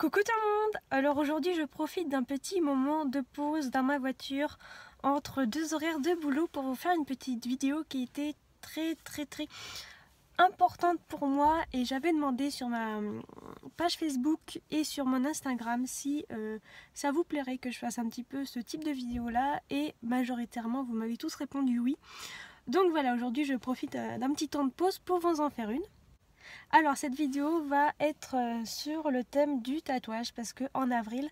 Coucou tout le monde! Alors aujourd'hui je profite d'un petit moment de pause dans ma voiture entre deux horaires de boulot pour vous faire une petite vidéo qui était très importante pour moi et j'avais demandé sur ma page Facebook et sur mon Instagram si ça vous plairait que je fasse un petit peu ce type de vidéo là et majoritairement vous m'avez tous répondu oui. Donc voilà, aujourd'hui je profite d'un petit temps de pause pour vous en faire une. Alors cette vidéo va être sur le thème du tatouage parce que en avril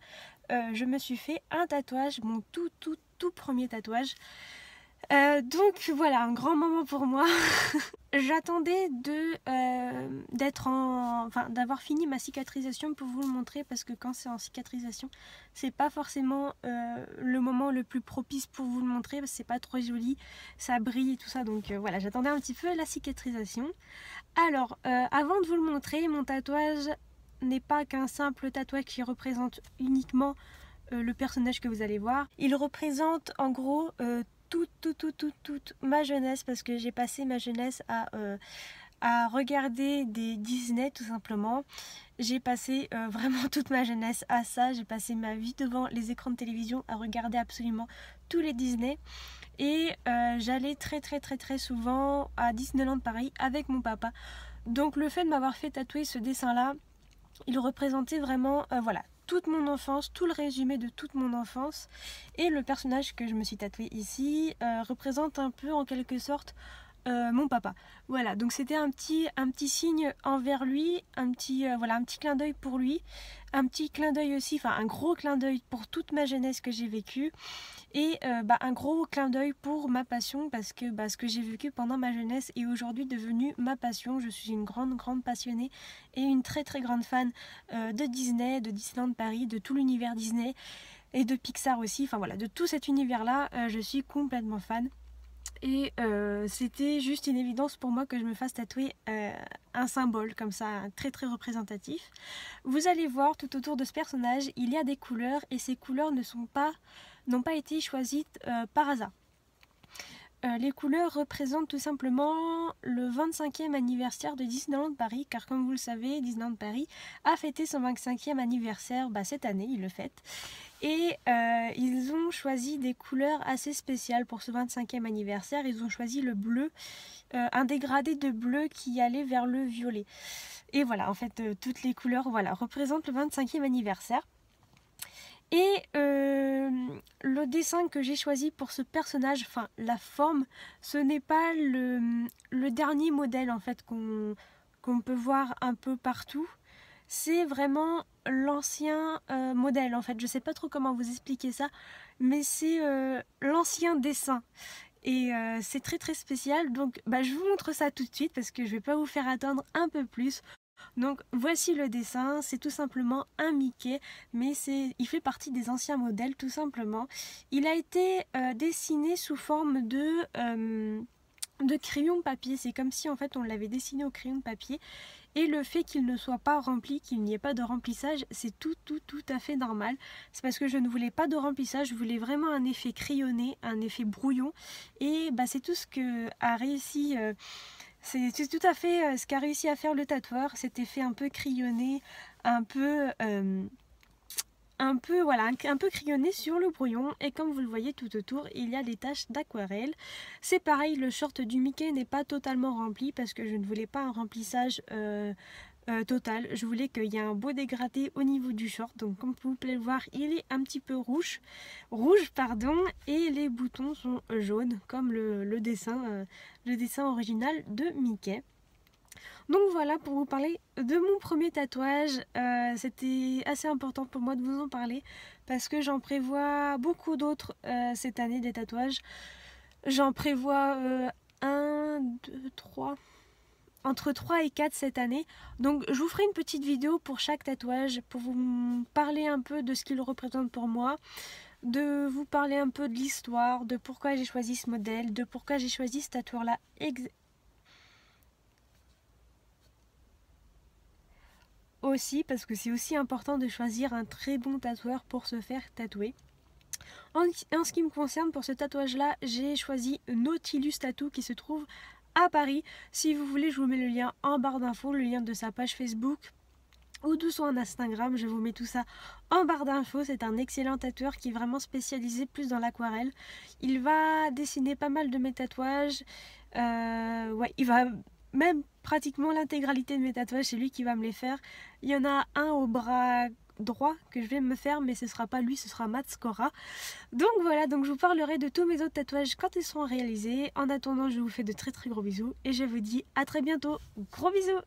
je me suis fait un tatouage, mon tout premier tatouage. Donc voilà, un grand moment pour moi. J'attendais d'avoir fini ma cicatrisation pour vous le montrer parce que quand c'est en cicatrisation, c'est pas forcément le moment le plus propice pour vous le montrer parce que c'est pas trop joli, ça brille et tout ça. Donc voilà, j'attendais un petit peu la cicatrisation. Alors, avant de vous le montrer, mon tatouage n'est pas qu'un simple tatouage qui représente uniquement le personnage que vous allez voir. Il représente en gros toute ma jeunesse parce que j'ai passé ma jeunesse à regarder des Disney tout simplement. J'ai passé vraiment toute ma jeunesse à ça. J'ai passé ma vie devant les écrans de télévision à regarder absolument tous les Disney. Et j'allais très souvent à Disneyland Paris avec mon papa. Donc le fait de m'avoir fait tatouer ce dessin là, il représentait vraiment voilà, toute mon enfance, tout le résumé de toute mon enfance. Et le personnage que je me suis tatoué ici représente un peu en quelque sorte mon papa. Voilà, donc c'était un petit signe envers lui, voilà, un petit clin d'œil pour lui, un petit clin d'œil aussi, enfin un gros clin d'œil pour toute ma jeunesse que j'ai vécue. Et un gros clin d'œil pour ma passion parce que ce que j'ai vécu pendant ma jeunesse est aujourd'hui devenu ma passion. Je suis une grande passionnée et une très grande fan de Disney, de Disneyland Paris, de tout l'univers Disney et de Pixar aussi. Enfin voilà, de tout cet univers là, je suis complètement fan. Et c'était juste une évidence pour moi que je me fasse tatouer un symbole comme ça, très représentatif. Vous allez voir tout autour de ce personnage, il y a des couleurs et ces couleurs n'ont pas été choisies par hasard. Les couleurs représentent tout simplement le 25e anniversaire de Disneyland Paris, car comme vous le savez, Disneyland Paris a fêté son 25e anniversaire cette année, il le fête. Et ils ont choisi des couleurs assez spéciales pour ce 25e anniversaire. Ils ont choisi le bleu, un dégradé de bleu qui allait vers le violet. Et voilà, en fait, toutes les couleurs représentent le 25e anniversaire. Et le dessin que j'ai choisi pour ce personnage, enfin la forme, ce n'est pas le dernier modèle en fait qu'on peut voir un peu partout. C'est vraiment l'ancien modèle en fait. Je sais pas trop comment vous expliquer ça, mais c'est l'ancien dessin. Et c'est très spécial. Donc je vous montre ça tout de suite parce que je vais pas vous faire attendre un peu plus. Donc voici le dessin, c'est tout simplement un Mickey, mais il fait partie des anciens modèles tout simplement. Il a été dessiné sous forme de crayon papier, c'est comme si en fait on l'avait dessiné au crayon de papier. Et le fait qu'il ne soit pas rempli, qu'il n'y ait pas de remplissage, c'est tout à fait normal. C'est parce que je ne voulais pas de remplissage, je voulais vraiment un effet crayonné, un effet brouillon. Et c'est tout ce que a réussi... c'est tout à fait ce qu'a réussi à faire le tatoueur, cet effet un peu crayonné, un peu crayonné sur le brouillon. Et comme vous le voyez tout autour, il y a des taches d'aquarelle. C'est pareil, le short du Mickey n'est pas totalement rempli parce que je ne voulais pas un remplissage total. Je voulais qu'il y ait un beau dégradé au niveau du short. Donc comme vous pouvez le voir, il est un petit peu rouge et les boutons sont jaunes comme le dessin original de Mickey. Donc voilà pour vous parler de mon premier tatouage. C'était assez important pour moi de vous en parler parce que j'en prévois beaucoup d'autres cette année, des tatouages. J'en prévois 1, 2, 3... entre 3 et 4 cette année. Donc je vous ferai une petite vidéo pour chaque tatouage pour vous parler un peu de ce qu'il représente pour moi, de vous parler un peu de l'histoire, de pourquoi j'ai choisi ce modèle, de pourquoi j'ai choisi ce tatoueur là aussi, parce que c'est aussi important de choisir un très bon tatoueur pour se faire tatouer. En ce qui me concerne, pour ce tatouage là, j'ai choisi Nautilus Tattoo qui se trouve à Paris. Si vous voulez, je vous mets le lien en barre d'infos, le lien de sa page Facebook ou de son Instagram, je vous mets tout ça en barre d'infos. C'est un excellent tatoueur qui est vraiment spécialisé plus dans l'aquarelle. Il va dessiner pas mal de mes tatouages, ouais, il va même pratiquement l'intégralité de mes tatouages, c'est lui qui va me les faire. Il y en a un au bras droit que je vais me faire, mais ce sera pas lui, ce sera Matt Scora. Donc voilà, donc je vous parlerai de tous mes autres tatouages quand ils seront réalisés. En attendant, je vous fais de très très gros bisous et je vous dis à très bientôt. Gros bisous.